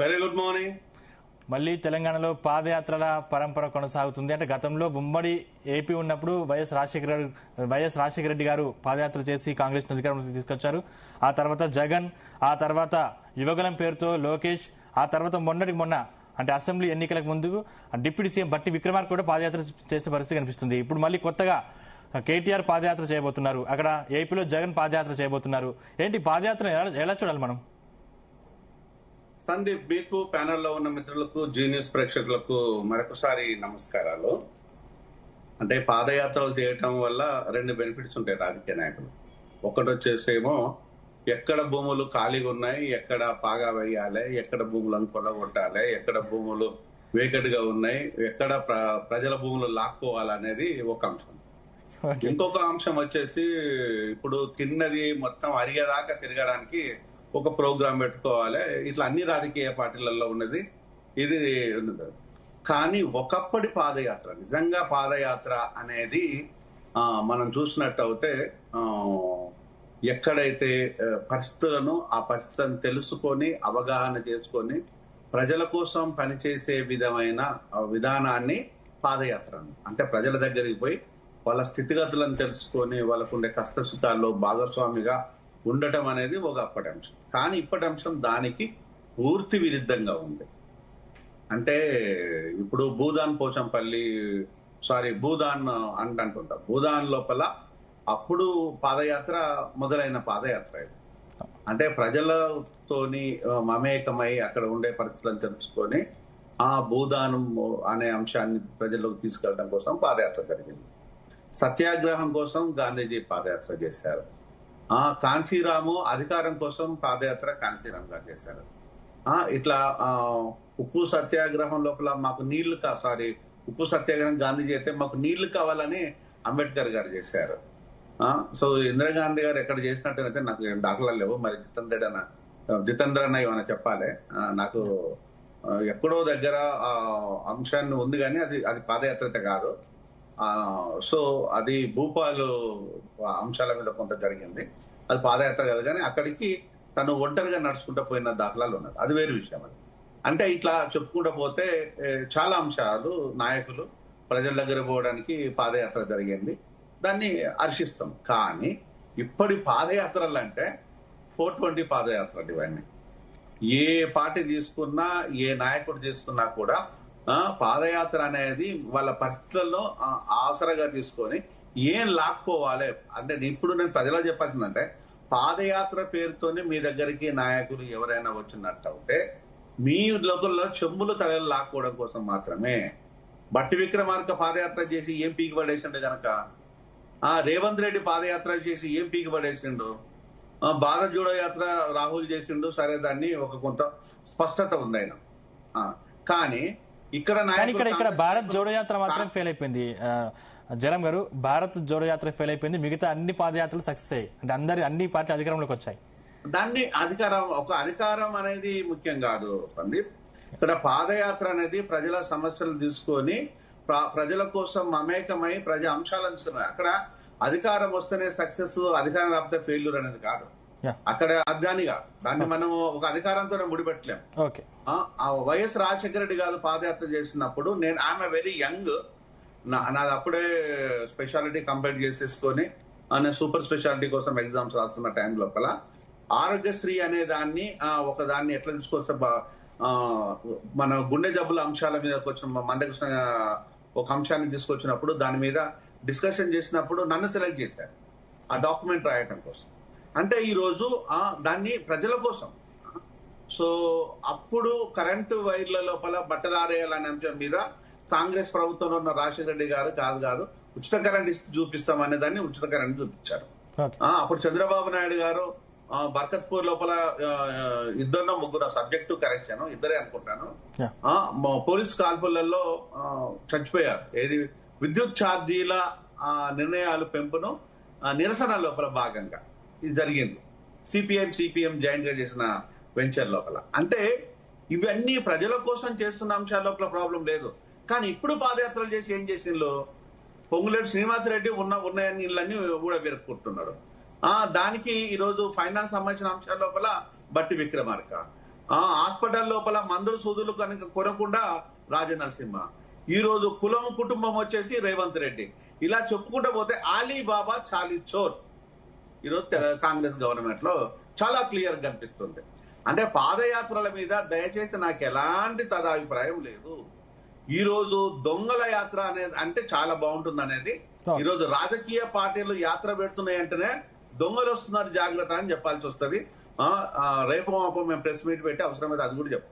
Very good morning. మళ్ళీ తెలంగాణలో పాదయాత్రల పరంపర కొనసాగుతుంది. అంటే గతంలో ఉమ్మడి ఏపీ ఉన్నప్పుడు వైఎస్ రాజశేఖర రెడ్డి గారు పాదయాత్ర చేసి కాంగ్రెస్ అధికారంలోకి తీసుకొచ్చారు. ఆ తర్వాత జగన్, ఆ తర్వాత యువగలం పేరుతో లోకేష్, ఆ తర్వాత మొన్న అంటే అసెంబ్లీ ఎన్నికలకు ముందు డిప్యూటీ సీఎం బట్టి విక్రమార్క కూడా పాదయాత్ర చేసిన పరిస్థితి కనిపిస్తుంది. ఇప్పుడు మళ్ళీ కొత్తగా కేటీఆర్ పాదయాత్ర చేయబోతున్నారు. అక్కడ ఏపీలో జగన్ పాదయాత్ర చేయబోతున్నారు. ఏంటి పాదయాత్ర ఎలా చూడాలి మనం? సందీప్, మీకు ప్యానెల్లో ఉన్న మిత్రులకు, జీనియస్ ప్రేక్షకులకు మరొకసారి నమస్కారాలు. అంటే పాదయాత్రలు చేయటం వల్ల రెండు బెనిఫిట్స్ ఉంటాయి రాజకీయ నాయకులు. ఒకటి వచ్చేసేమో ఎక్కడ భూములు ఖాళీగా ఉన్నాయి, ఎక్కడ పాగా వేయాలి, ఎక్కడ భూములను కొల్లగొట్టాలి, ఎక్కడ భూములు వేకెట్గా ఉన్నాయి, ఎక్కడ ప్రజల భూములు లాక్కోవాలనేది ఒక అంశం. ఇంకొక అంశం వచ్చేసి ఇప్పుడు తిన్నది మొత్తం అరిగేదాకా తిరగడానికి ఒక ప్రోగ్రాం పెట్టుకోవాలి. ఇట్లా అన్ని రాజకీయ పార్టీలలో ఉన్నది ఇది. కానీ ఒకప్పటి పాదయాత్ర, నిజంగా పాదయాత్ర అనేది మనం చూసినట్టు అయితే ఎక్కడైతే పరిస్థితులను ఆ పరిస్థితులను తెలుసుకొని అవగాహన చేసుకొని ప్రజల కోసం పనిచేసే విధానాన్ని పాదయాత్ర అంటే ప్రజల దగ్గరికి పోయి వాళ్ళ స్థితిగతులను తెలుసుకొని వాళ్ళకుండే కష్ట సుఖాల్లో భాగస్వామిగా ఉండటం అనేది ఒక అప్పటి అంశం. కానీ ఇప్పటి అంశం దానికి పూర్తి విరుద్ధంగా ఉంది. అంటే ఇప్పుడు భూదాన్ అంటుంటాం. భూదాన్ లోపల అప్పుడు పాదయాత్ర మొదలైన పాదయాత్ర ఇది. అంటే ప్రజలతోని మమేకమై అక్కడ ఉండే పరిస్థితులను తెలుసుకొని ఆ భూదానం అనే అంశాన్ని ప్రజల్లోకి తీసుకెళ్ళడం కోసం పాదయాత్ర జరిగింది. సత్యాగ్రహం కోసం గాంధీజీ పాదయాత్ర చేశారు. కాన్సీరాము అధికారం కోసం పాదయాత్ర కాన్సీరామ్ గారు చేశారు. ఇట్లా ఉప్పు సత్యాగ్రహం లోపల మాకు ఉప్పు సత్యాగ్రహం గాంధీజీ అయితే మాకు నీళ్లు కావాలని అంబేద్కర్ గారు చేశారు. సో ఇందిరాగాంధీ గారు ఎక్కడ చేసినట్టయితే నాకు దాఖలాలు లేవు. మరి జితేంద్ర అన్న ఏమైనా చెప్పాలి. నాకు ఎక్కడో దగ్గర అంశాన్ని ఉంది కానీ అది పాదయాత్ర కాదు. సో అది భూపాలు అంశాల మీద కొంత జరిగింది. అది పాదయాత్ర కాదు కానీ అక్కడికి తను ఒంటరిగా నడుచుకుంటూ పోయిన దాఖలాలు ఉన్నది. అది వేరు విషయం. అది అంటే ఇట్లా చెప్పుకుంటూ పోతే చాలా అంశాలు నాయకులు ప్రజల దగ్గర పోవడానికి పాదయాత్ర జరిగింది. దాన్ని హర్షిస్తాం. కానీ ఇప్పటి పాదయాత్రలు అంటే 420 పాదయాత్రలు ఇవన్నీ. ఏ పార్టీ తీసుకున్నా, ఏ నాయకుడు తీసుకున్నా కూడా పాదయాత్ర అనేది వాళ్ళ పరిస్థితుల్లో ఆసరగా తీసుకొని ఏం లాక్కోవాలి అంటే ఇప్పుడు నేను ప్రజలకు చెప్పాల్సిందంటే పాదయాత్ర పేరుతోనే మీ దగ్గరికి నాయకులు ఎవరైనా వచ్చినట్టు అయితే మీ లోకల్లో చెంబులు తలలు లాక్కోవడం కోసం మాత్రమే. బట్టి విక్రమార్క పాదయాత్ర చేసి ఏం పీకి పడేసిండు గనక, రేవంత్ రెడ్డి పాదయాత్ర చేసి ఏం పీకి పడేసిండు, భారత్ జోడో యాత్ర రాహుల్ చేసిండు, సరే దాన్ని ఒక కొంత స్పష్టత ఉంది ఆయన. కానీ ఇక్కడ భారత్ జోడో యాత్ర మాత్రం ఫెయిల్ అయిపోయింది. జలం గారు, భారత్ జోడో యాత్ర ఫెయిల్ అయిపోయింది. మిగతా అన్ని పాదయాత్రలు సక్సెస్ అయ్యాయి. అంటే అన్ని పార్టీ అధికారంలోకి వచ్చాయి. దాన్ని అధికారం అనేది ముఖ్యం కాదు సందీప్. ఇక్కడ పాదయాత్ర అనేది ప్రజల సమస్యలు తీసుకొని ప్రజల కోసం మమేకమై ప్రజా అంశాలను అక్కడ అధికారం వస్తేనే సక్సెస్, అధికారం రాకపోతే ఫెయిల్యూర్ అనేది కాదు. అక్కడ దాన్ని మనం ఒక అధికారంతోనే ముడిపెట్టలేం. వైఎస్ రాజశేఖర రెడ్డి గారు పాదయాత్ర చేసినప్పుడు ఐఎమ్ వెరీ యంగ్. నాది అప్పుడే స్పెషాలిటీ కంప్లీట్ చేసేసుకొని సూపర్ స్పెషాలిటీ కోసం ఎగ్జామ్స్ రాస్తున్న టైం లోపల ఆరోగ్యశ్రీ అనే దాన్ని ఎట్లా తీసుకొస్తే మన గుండె జబ్బుల అంశాల మీద వచ్చిన మందకృష్ణ ఒక అంశాన్ని తీసుకొచ్చినప్పుడు దాని మీద డిస్కషన్ చేసినప్పుడు నన్ను సెలెక్ట్ చేశారు ఆ డాక్యుమెంట్ రాయటం కోసం. అంటే ఈరోజు దాన్ని ప్రజల కోసం. సో అప్పుడు కరెంటు వైర్ల లోపల బట్టలు ఆరేయాలనే అంశం మీద కాంగ్రెస్ ప్రభుత్వంలో ఉన్న రాజశేఖర రెడ్డి గారు కాదు ఉచిత కరెంట్ చూపిస్తాం అనే దాన్ని ఉచిత కరెంట్ చూపించారు. అప్పుడు చంద్రబాబు నాయుడు గారు బర్కత్పూర్ లోపల ముగ్గురు సబ్జెక్టు కరెక్షన్ ఇద్దరే అనుకుంటాను పోలీస్ కాల్పులలో చచ్చిపోయారు. ఏది విద్యుత్ ఛార్జీల నిర్ణయాలు పెంపును నిరసన లోపల భాగంగా ఇది జరిగింది. సిపిఎం జాయింట్ గా చేసిన వెంచర్ లోపల. అంటే ఇవన్నీ ప్రజల కోసం చేస్తున్న అంశాల లోపల ప్రాబ్లం లేదు. కానీ ఇప్పుడు పాదయాత్రలు చేసి ఏం చేసిండ్రు, పొంగులేటి శ్రీనివాసరెడ్డి ఉన్నాయని ఇళ్ళని కూడా పెరుక్కుంటున్నాడు. దానికి ఈరోజు ఫైనాన్స్ సంబంధించిన అంశాల లోపల బట్టి విక్రమార్క, హాస్పిటల్ లోపల మందులు సూదులు కనుక కొనకుండా రాజనరసింహ. ఈ రోజు కులం కుటుంబం వచ్చేసి రేవంత్ రెడ్డి. ఇలా చెప్పుకుంటూ పోతే ఆలీబాబా చాలీ చోర్ ఈరోజు కాంగ్రెస్ గవర్నమెంట్ లో చాలా క్లియర్ కనిపిస్తుంది. అంటే పాదయాత్రల మీద దయచేసి నాకు ఎలాంటి సదాభిప్రాయం లేదు. ఈ రోజు దొంగల యాత్ర అనేది అంటే చాలా బాగుంటుంది అనేది. ఈ రోజు రాజకీయ పార్టీలు యాత్ర పెడుతున్నాయి అంటేనే దొంగలు వస్తున్నారు జాగ్రత్త అని చెప్పాల్సి వస్తుంది. రేపు మాపం మేము ప్రెస్ మీట్ పెట్టి అవసరమైతే అది కూడా చెప్తాం.